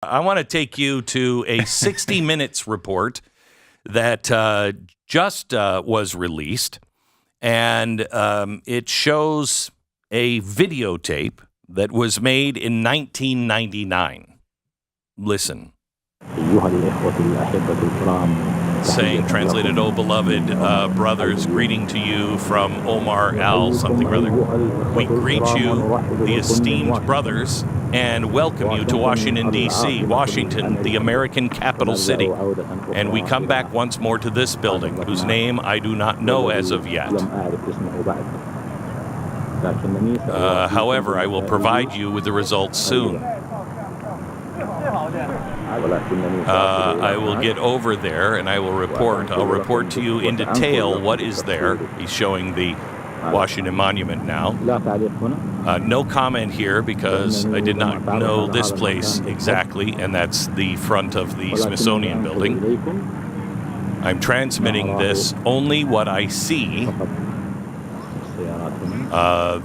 I want to take you to a 60 Minutes report that just was released, and it shows a videotape that was made in 1999. Listen. Saying, translated, "Oh, beloved brothers, greeting to you from Omar Al something or other. We greet you, the esteemed brothers, and welcome you to Washington, D.C., Washington, the American capital city. And we come back once more to this building, whose name I do not know as of yet. However, I will provide you with the results soon. I will get over there and I will report. I'll report to you in detail what is there." He's showing the Washington Monument now. No comment here because I did not know this place exactly, and that's the front of the Smithsonian building. I'm transmitting this only what I see.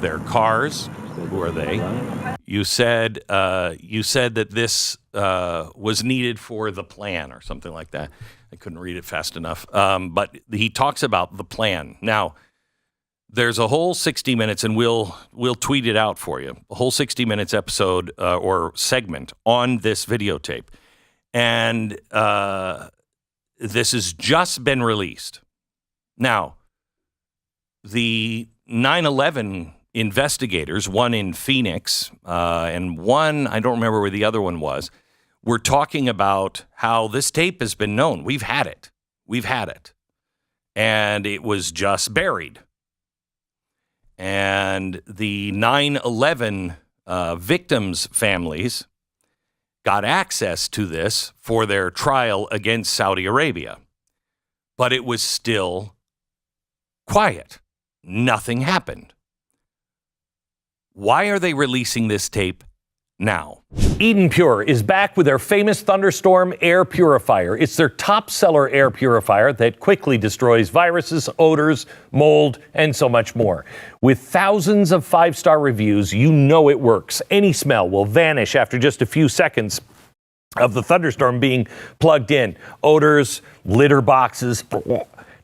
Their cars. Who are they? You said that this was needed for the plan or something like that. I couldn't read it fast enough. But he talks about the plan. Now, there's a whole 60 minutes, and we'll tweet it out for you. A whole 60 minutes episode or segment on this videotape. And this has just been released. Now, the 9/11 investigators, one in Phoenix and one, I don't remember where the other one was, were talking about how this tape has been known. We've had it. And it was just buried. And the 9/11 victims' families got access to this for their trial against Saudi Arabia. But it was still quiet. Nothing happened. Why are they releasing this tape now? Eden Pure is back with their famous Thunderstorm air purifier. It's their top seller air purifier that quickly destroys viruses, odors, mold, and so much more. With thousands of 5-star reviews, you know it works. Any smell will vanish after just a few seconds of the Thunderstorm being plugged in. Odors, litter boxes,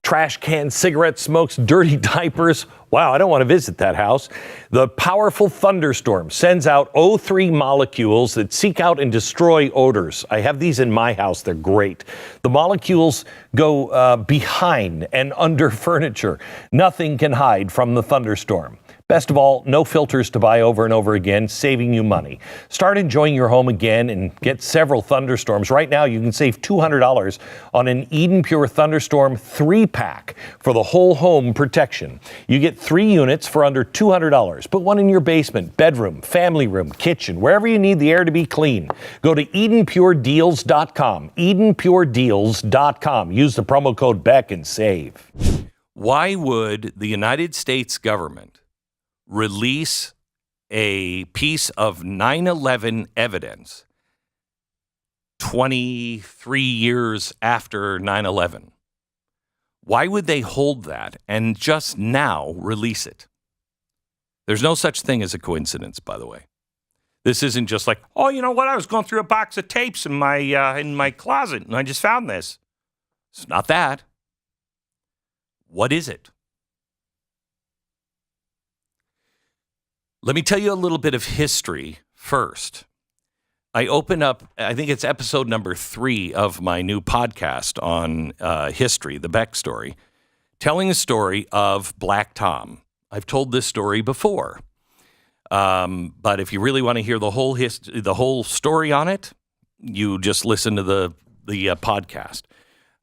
trash cans, cigarette smokes, dirty diapers. Wow, I don't want to visit that house. The powerful Thunderstorm sends out O3 molecules that seek out and destroy odors. I have these in my house. They're great. The molecules go behind and under furniture. Nothing can hide from the Thunderstorm. Best of all, no filters to buy over and over again, saving you money. Start enjoying your home again and get several Thunderstorms. Right now, you can save $200 on an Eden Pure Thunderstorm 3-pack for the whole home protection. You get 3 units for under $200. Put one in your basement, bedroom, family room, kitchen, wherever you need the air to be clean. Go to EdenPureDeals.com. EdenPureDeals.com. Use the promo code BECK and save. Why would the United States government release a piece of 9/11 evidence 23 years after 9/11? Why would they hold that and just now release it? There's no such thing as a coincidence, by the way. This isn't just like, oh, you know what? I was going through a box of tapes in my closet and I just found this. It's not that. What is it? Let me tell you a little bit of history first. I open up, I think it's episode number 3 of my new podcast on history, the Beck story, telling a story of Black Tom. I've told this story before, but if you really want to hear the whole story on it, you just listen to the podcast.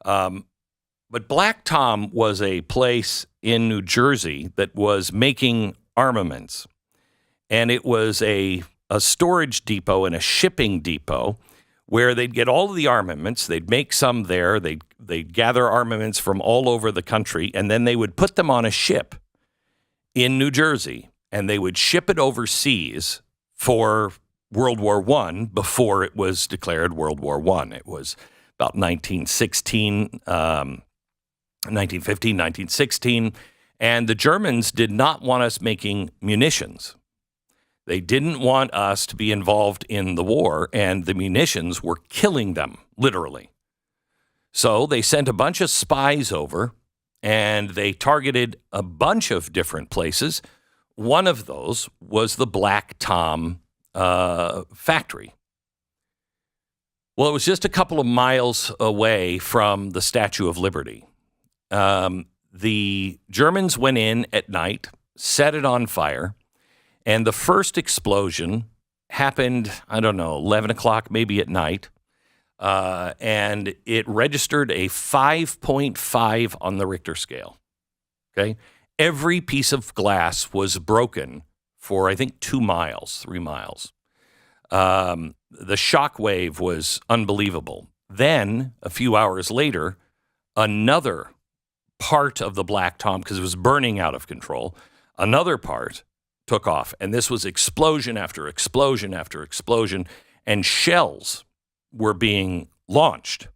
But Black Tom was a place in New Jersey that was making armaments. And it was a storage depot and a shipping depot where they'd get all of the armaments. They'd make some there. They'd gather armaments from all over the country, and then they would put them on a ship in New Jersey, and they would ship it overseas for World War I before it was declared World War I. It was about 1916, 1915, 1916, and the Germans did not want us making munitions. They didn't want us to be involved in the war, and the munitions were killing them, literally. So they sent a bunch of spies over, and they targeted a bunch of different places. One of those was the Black Tom factory. Well, it was just a couple of miles away from the Statue of Liberty. The Germans went in at night, set it on fire, and the first explosion happened, 11 o'clock maybe at night, and it registered a 5.5 on the Richter scale. Okay? Every piece of glass was broken for, I think, 3 miles. The shock wave was unbelievable. Then, a few hours later, another part of the Black Tom, because it was burning out of control, another part took off. And this was explosion after explosion after explosion, and shells were being launched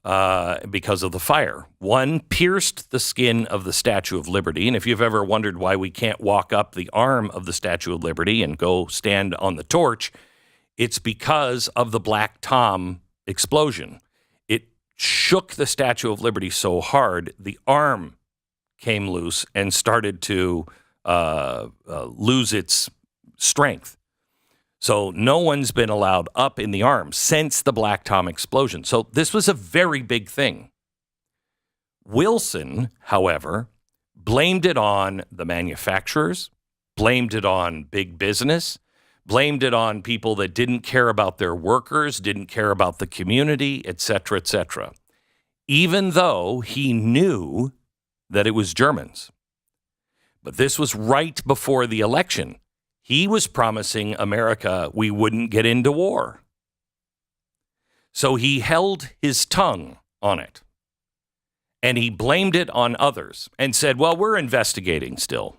because of the fire. One pierced the skin of the Statue of Liberty. And if you've ever wondered why we can't walk up the arm of the Statue of Liberty and go stand on the torch, it's because of the Black Tom explosion. It shook the Statue of Liberty so hard, the arm came loose and started to lose its strength. So no one's been allowed up in the arm since the Black Tom explosion. So this was a very big thing. Wilson, however, blamed it on the manufacturers, blamed it on big business, blamed it on people that didn't care about their workers, didn't care about the community, et cetera, even though he knew that it was Germans. But this was right before the election. He was promising America we wouldn't get into war. So he held his tongue on it. And he blamed it on others and said, well, we're investigating still.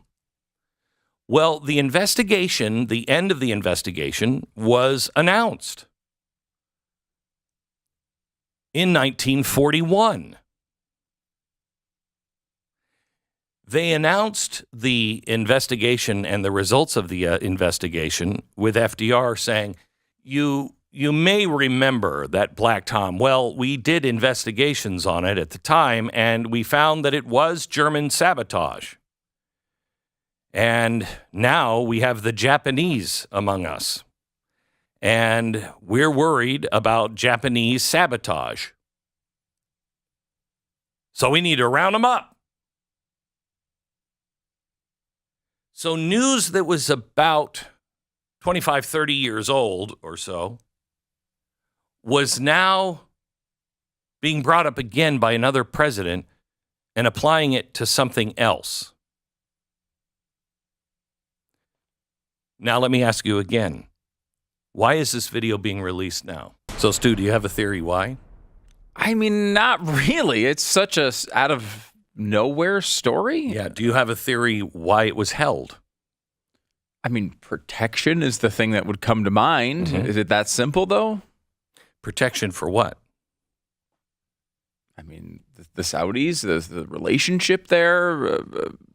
Well, the investigation, the end of the investigation, was announced in 1941. They announced the investigation and the results of the investigation with FDR saying, you may remember that Black Tom. Well, we did investigations on it at the time, and we found that it was German sabotage. And now we have the Japanese among us. And we're worried about Japanese sabotage. So we need to round them up. So news that was about 25, 30 years old or so was now being brought up again by another president and applying it to something else. Now let me ask you again. Why is this video being released now? So Stu, do you have a theory why? I mean, not really. It's such a out of nowhere story. Yeah. Do you have a theory why it was held? I mean, protection is the thing that would come to mind. Mm-hmm. Is it that simple, though? Protection for what? I mean, the Saudis, the relationship there.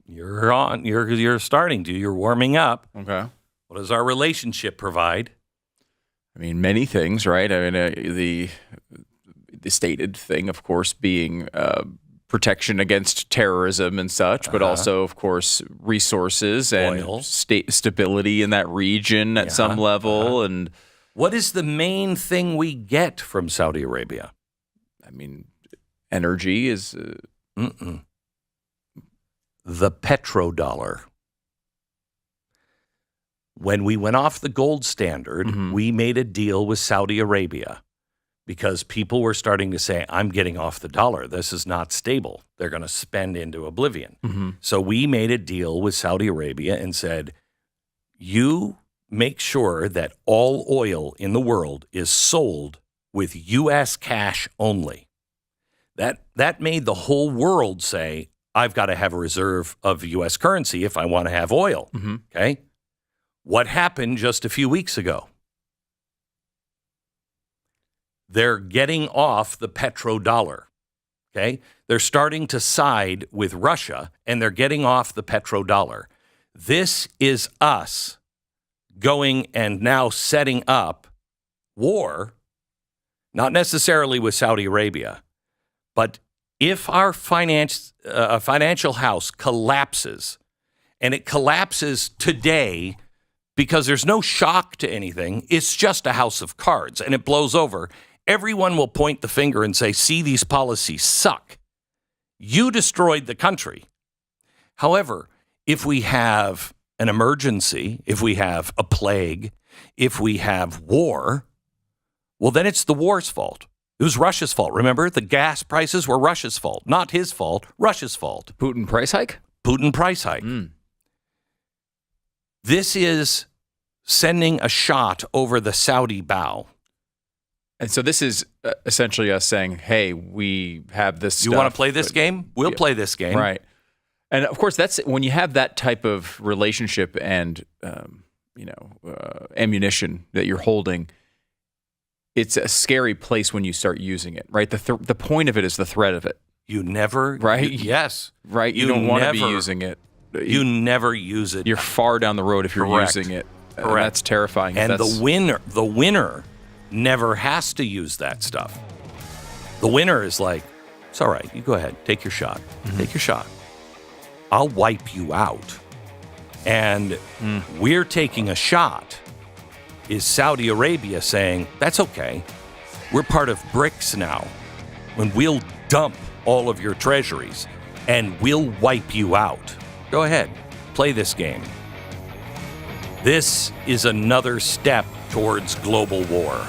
You're starting to. You're warming up. Okay. What does our relationship provide? I mean, many things, right? I mean, the stated thing, of course, being protection against terrorism and such, but also, of course, resources and oil, stability in that region at some level. And what is the main thing we get from Saudi Arabia? I mean, energy is the petrodollar. When we went off the gold standard, we made a deal with Saudi Arabia because people were starting to say, I'm getting off the dollar. This is not stable. They're going to spend into oblivion. So we made a deal with Saudi Arabia and said, you make sure that all oil in the world is sold with U.S. cash only. That made the whole world say, I've got to have a reserve of U.S. currency if I want to have oil. Okay? What happened just a few weeks ago? They're getting off the petrodollar. Okay? They're starting to side with Russia, and they're getting off the petrodollar. This is us going and now setting up war, not necessarily with Saudi Arabia, but if our financial house collapses, and it collapses today because there's no shock to anything, it's just a house of cards, and it blows over, everyone will point the finger and say, see, these policies suck. You destroyed the country. However, if we have an emergency, if we have a plague, if we have war, well, then it's the war's fault. It was Russia's fault. Remember, the gas prices were Russia's fault. Not his fault, Russia's fault. Putin price hike? Putin price hike. This is sending a shot over the Saudi bow. And so this is essentially us saying, hey, we have this You stuff, want to play this game? We'll play this game. Right. And of course, that's when you have that type of relationship and, ammunition that you're holding, it's a scary place when you start using it, right? The point of it is the threat of it. You never, right? Yes. Right? You don't want to be using it. You never use it. You're far down the road if you're using it. Correct. That's terrifying. And the winner never has to use that stuff. The winner is like, it's all right. You go ahead. Take your shot. Take your shot. I'll wipe you out. And we're taking a shot. Is Saudi Arabia saying, that's okay. We're part of BRICS now. And we'll dump all of your treasuries and we'll wipe you out. Go ahead. Play this game. This is another step towards global war.